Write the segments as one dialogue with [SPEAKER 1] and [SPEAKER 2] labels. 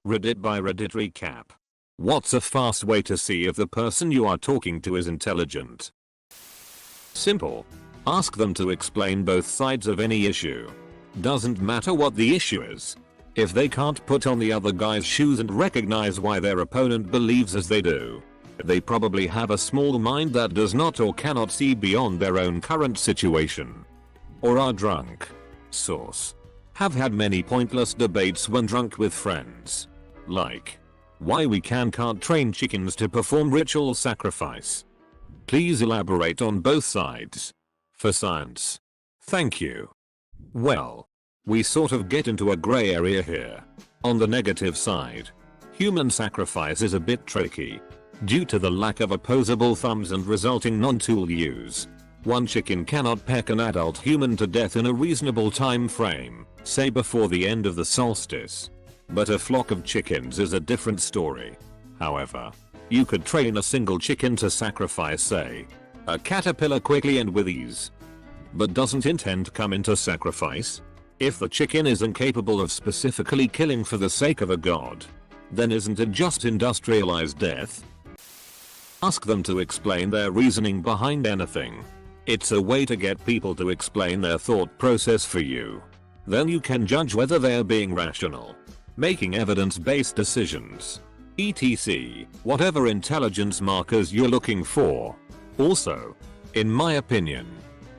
[SPEAKER 1] Reddit by Reddit recap. What's a fast way to see if the person you are talking to is intelligent? Simple. Ask them to explain both sides of any issue. Doesn't matter what the issue is. If they can't put on the other guy's shoes and recognize why their opponent believes as they do, they probably have a small mind that does not or cannot see beyond their own current situation. Or are drunk. Source. Have had many pointless debates when drunk with friends. Like, why we can't train chickens to perform ritual sacrifice. Please elaborate on both sides. For science. Thank you. Well, we sort of get into a gray area here. On the negative side, human sacrifice is a bit tricky. Due to the lack of opposable thumbs and resulting non-tool use. One chicken cannot peck an adult human to death in a reasonable time frame, say before the end of the solstice. But a flock of chickens is a different story. However, you could train a single chicken to sacrifice, say, a caterpillar quickly and with ease. But doesn't intent come into sacrifice? If the chicken is incapable of specifically killing for the sake of a god, then isn't it just industrialized death? Ask them to explain their reasoning behind anything. It's a way to get people to explain their thought process for you. Then you can judge whether they're being rational, making evidence-based decisions, etc. Whatever intelligence markers you're looking for. Also, in my opinion,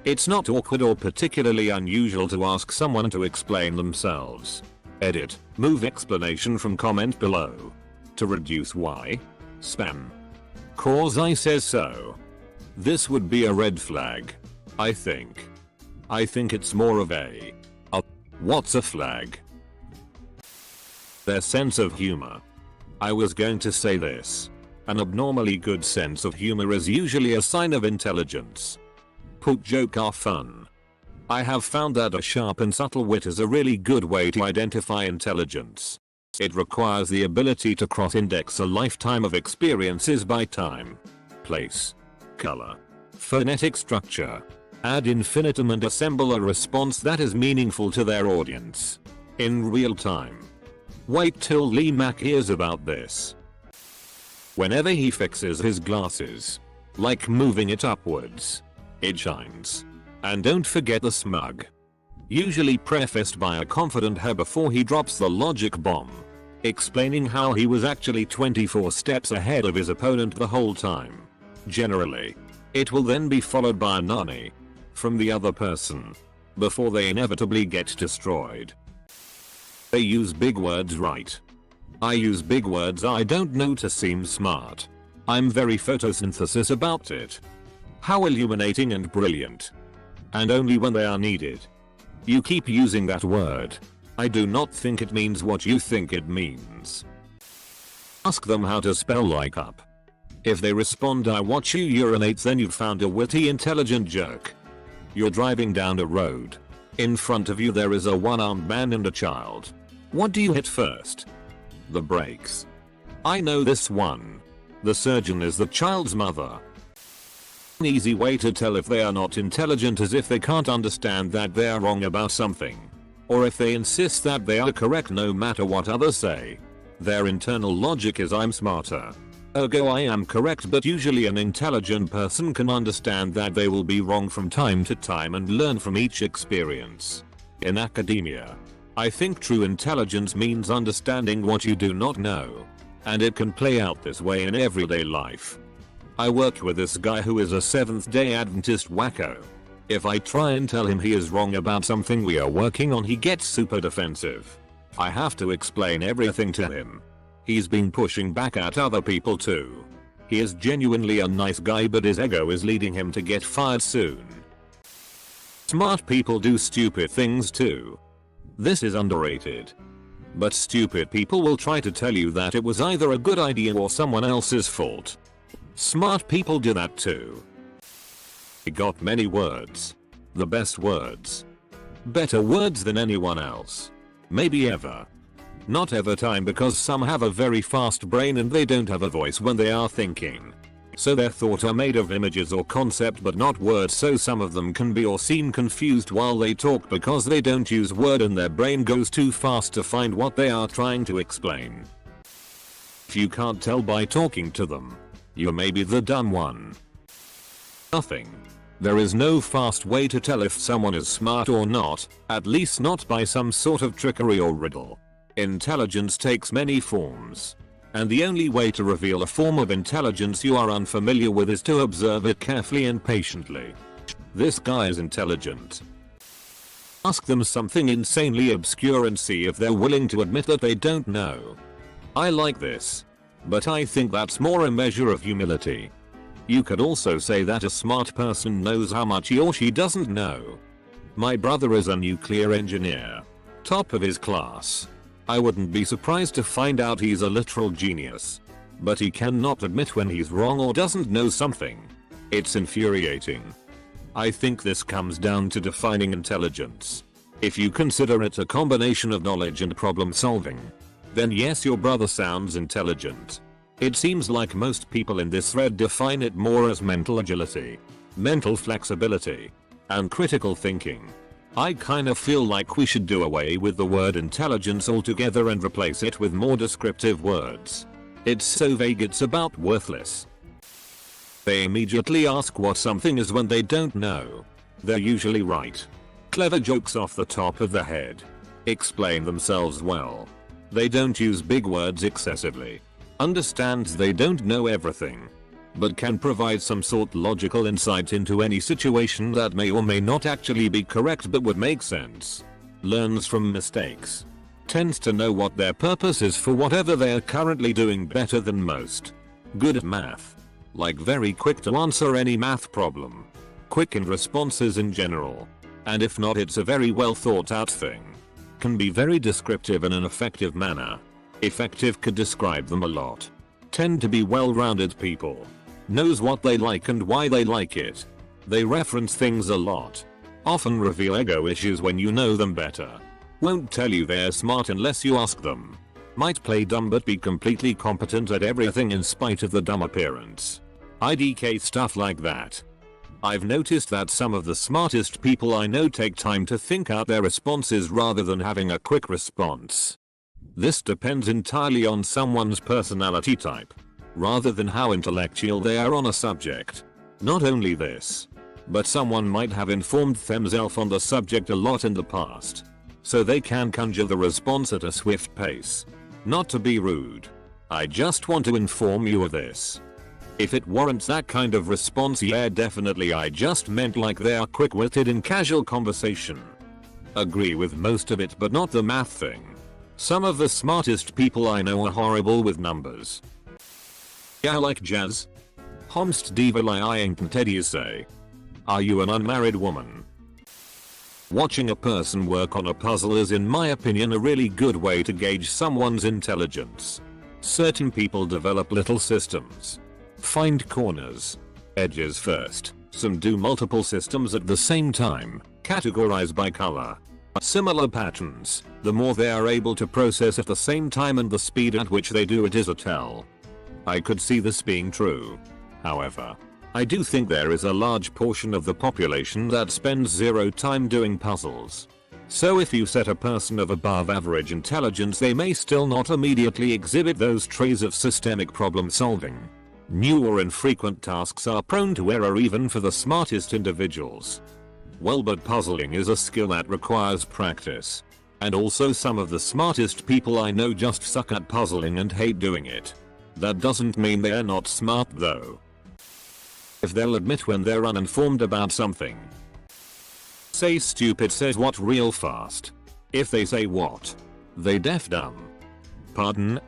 [SPEAKER 1] it's not awkward or particularly unusual to ask someone to explain themselves. Edit, move explanation from comment below. To reduce why? Spam. Cause I says so. This would be a red flag. I think it's more of a what's a flag? Their sense of humor. I was going to say this. An abnormally good sense of humor is usually a sign of intelligence. Put joke are fun. I have found that a sharp and subtle wit is a really good way to identify intelligence. It requires the ability to cross-index a lifetime of experiences by time, place, color, phonetic structure, ad infinitum and assemble a response that is meaningful to their audience. In real time. Wait till Lee Mack hears about this. Whenever he fixes his glasses, like moving it upwards, it shines. And don't forget the smug. Usually prefaced by a confident her before he drops the logic bomb, explaining how he was actually 24 steps ahead of his opponent the whole time. Generally, it will then be followed by a nani from the other person, before they inevitably get destroyed. They use big words, right? I use big words I don't know to seem smart. I'm very photosynthesis about it. How illuminating and brilliant. And only when they are needed. You keep using that word. I do not think it means what you think it means. Ask them how to spell like up. If they respond I watch you urinate, then you've found a witty intelligent jerk. You're driving down a road. In front of you there is a one-armed man and a child. What do you hit first? The brakes. I know this one. The surgeon is the child's mother. An easy way to tell if they are not intelligent is if they can't understand that they are wrong about something. Or if they insist that they are correct no matter what others say. Their internal logic is I'm smarter. Ergo I am correct, but usually an intelligent person can understand that they will be wrong from time to time and learn from each experience. In academia, I think true intelligence means understanding what you do not know. And it can play out this way in everyday life. I work with this guy who is a Seventh-day Adventist wacko. If I try and tell him he is wrong about something we are working on, he gets super defensive. I have to explain everything to him. He's been pushing back at other people too. He is genuinely a nice guy, but his ego is leading him to get fired soon. Smart people do stupid things too. This is underrated. But stupid people will try to tell you that it was either a good idea or someone else's fault. Smart people do that too. He got many words. The best words. Better words than anyone else. Maybe ever. Not ever time, because some have a very fast brain and they don't have a voice when they are thinking. So their thoughts are made of images or concept but not words, so some of them can be or seem confused while they talk because they don't use word and their brain goes too fast to find what they are trying to explain. If you can't tell by talking to them, you may be the dumb one. Nothing. There is no fast way to tell if someone is smart or not, at least not by some sort of trickery or riddle. Intelligence takes many forms. And the only way to reveal a form of intelligence you are unfamiliar with is to observe it carefully and patiently. This guy is intelligent. Ask them something insanely obscure and see if they're willing to admit that they don't know. I like this. But I think that's more a measure of humility. You could also say that a smart person knows how much he or she doesn't know. My brother is a nuclear engineer. Top of his class. I wouldn't be surprised to find out he's a literal genius. But he cannot admit when he's wrong or doesn't know something. It's infuriating. I think this comes down to defining intelligence. If you consider it a combination of knowledge and problem solving, then yes, your brother sounds intelligent. It seems like most people in this thread define it more as mental agility, mental flexibility, and critical thinking. I kinda feel like we should do away with the word intelligence altogether and replace it with more descriptive words. It's so vague it's about worthless. They immediately ask what something is when they don't know. They're usually right. Clever jokes off the top of the head. Explain themselves well. They don't use big words excessively. Understands they don't know everything, but can provide some sort logical insight into any situation that may or may not actually be correct but would make sense. Learns from mistakes. Tends to know what their purpose is for whatever they are currently doing better than most. Good at math. Like very quick to answer any math problem. Quick in responses in general. And if not, it's a very well thought out thing. Can be very descriptive in an effective manner. Effective could describe them a lot. Tend to be well-rounded people. Knows what they like and why they like it. They reference things a lot. Often reveal ego issues when you know them better. Won't tell you they're smart unless you ask them. Might play dumb but be completely competent at everything in spite of the dumb appearance. IDK stuff like that. I've noticed that some of the smartest people I know take time to think out their responses rather than having a quick response. This depends entirely on someone's personality type, rather than how intellectual they are on a subject. Not only this, but someone might have informed themselves on the subject a lot in the past, so they can conjure the response at a swift pace. Not to be rude, I just want to inform you of this. If it warrants that kind of response, yeah, definitely. I just meant like they are quick-witted in casual conversation. Agree with most of it but not the math thing. Some of the smartest people I know are horrible with numbers. Yeah, like jazz. Homst diva I ain't Teddy say. Are you an unmarried woman? Watching a person work on a puzzle is in my opinion a really good way to gauge someone's intelligence. Certain people develop little systems. Find corners, edges first. Some do multiple systems at the same time, categorize by color. Similar patterns, the more they are able to process at the same time and the speed at which they do it is a tell. I could see this being true. However, I do think there is a large portion of the population that spends zero time doing puzzles. So if you set a person of above average intelligence, they may still not immediately exhibit those traits of systemic problem solving. New or infrequent tasks are prone to error even for the smartest individuals. Well, but puzzling is a skill that requires practice. And also some of the smartest people I know just suck at puzzling and hate doing it. That doesn't mean they're not smart though. If they'll admit when they're uninformed about something. Say stupid says what real fast. If they say what, they deaf dumb. Pardon?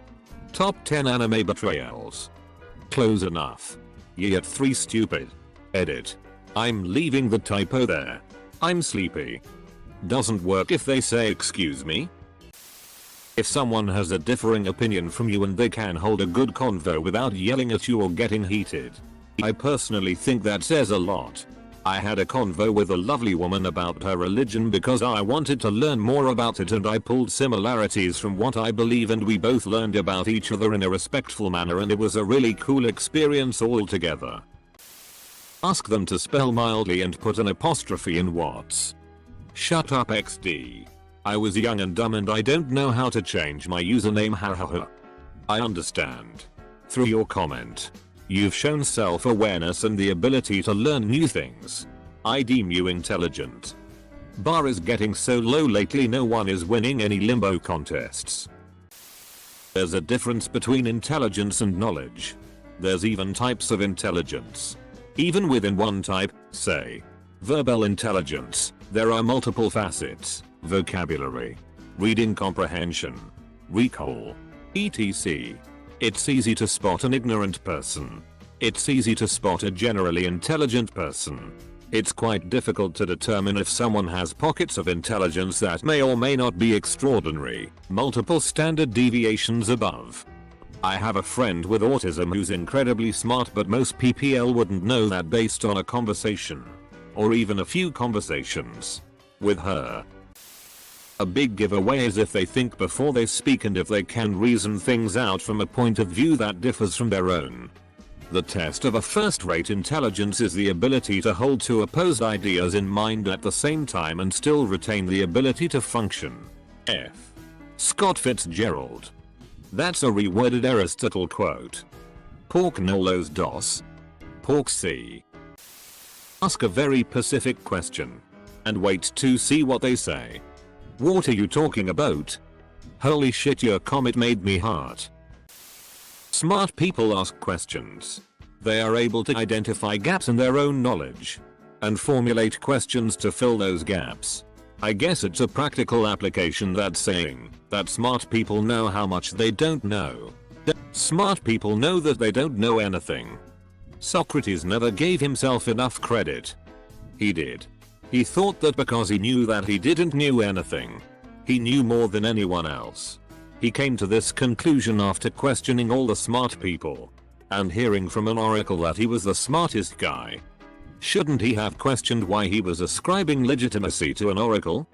[SPEAKER 1] Top 10 anime betrayals. Close enough. Yet 3 stupid. Edit. I'm leaving the typo there. I'm sleepy. Doesn't work if they say excuse me. If someone has a differing opinion from you and they can hold a good convo without yelling at you or getting heated, I personally think that says a lot. I had a convo with a lovely woman about her religion because I wanted to learn more about it, and I pulled similarities from what I believe, and we both learned about each other in a respectful manner, and it was a really cool experience altogether. Ask them to spell mildly and put an apostrophe in what's. Shut up XD. I was young and dumb and I don't know how to change my username, hahaha. I understand. Through your comment, you've shown self-awareness and the ability to learn new things. I deem you intelligent. Bar is getting so low lately, no one is winning any limbo contests. There's a difference between intelligence and knowledge. There's even types of intelligence. Even within one type, say, verbal intelligence, there are multiple facets: vocabulary, reading comprehension, recall, etc. It's easy to spot an ignorant person. It's easy to spot a generally intelligent person. It's quite difficult to determine if someone has pockets of intelligence that may or may not be extraordinary, multiple standard deviations above. I have a friend with autism who's incredibly smart, but most PPL wouldn't know that based on a conversation. Or even a few conversations. With her. A big giveaway is if they think before they speak and if they can reason things out from a point of view that differs from their own. The test of a first-rate intelligence is the ability to hold two opposed ideas in mind at the same time and still retain the ability to function. F. Scott Fitzgerald. That's a reworded Aristotle quote. Pork nolos dos. Pork C. Ask a very specific question. And wait to see what they say. What are you talking about? Holy shit, your comment made me heart. Smart people ask questions. They are able to identify gaps in their own knowledge. And formulate questions to fill those gaps. I guess it's a practical application that's saying that smart people know how much they don't know. Smart people know that they don't know anything. Socrates never gave himself enough credit. He did. He thought that because he knew that he didn't know anything, he knew more than anyone else. He came to this conclusion after questioning all the smart people and hearing from an oracle that he was the smartest guy. Shouldn't he have questioned why he was ascribing legitimacy to an oracle?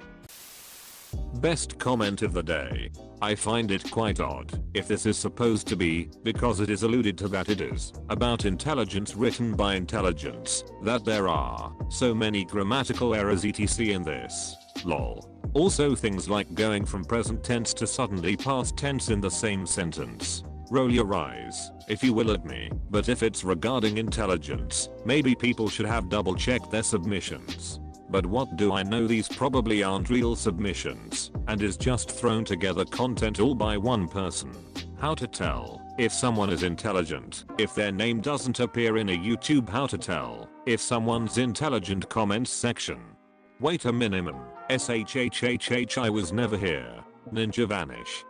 [SPEAKER 1] Best comment of the day. I find it quite odd, if this is supposed to be, because it is alluded to that it is about intelligence written by intelligence, that there are so many grammatical errors etc in this. Lol. Also things like going from present tense to suddenly past tense in the same sentence. Roll your eyes, if you will, at me, but if it's regarding intelligence, maybe people should have double checked their submissions. But what do I know, these probably aren't real submissions, and is just thrown together content all by one person. How to tell if someone is intelligent if their name doesn't appear in a YouTube? How to tell if someone's intelligent comments section? Wait a minimum. SHHHH, I was never here. Ninja vanish.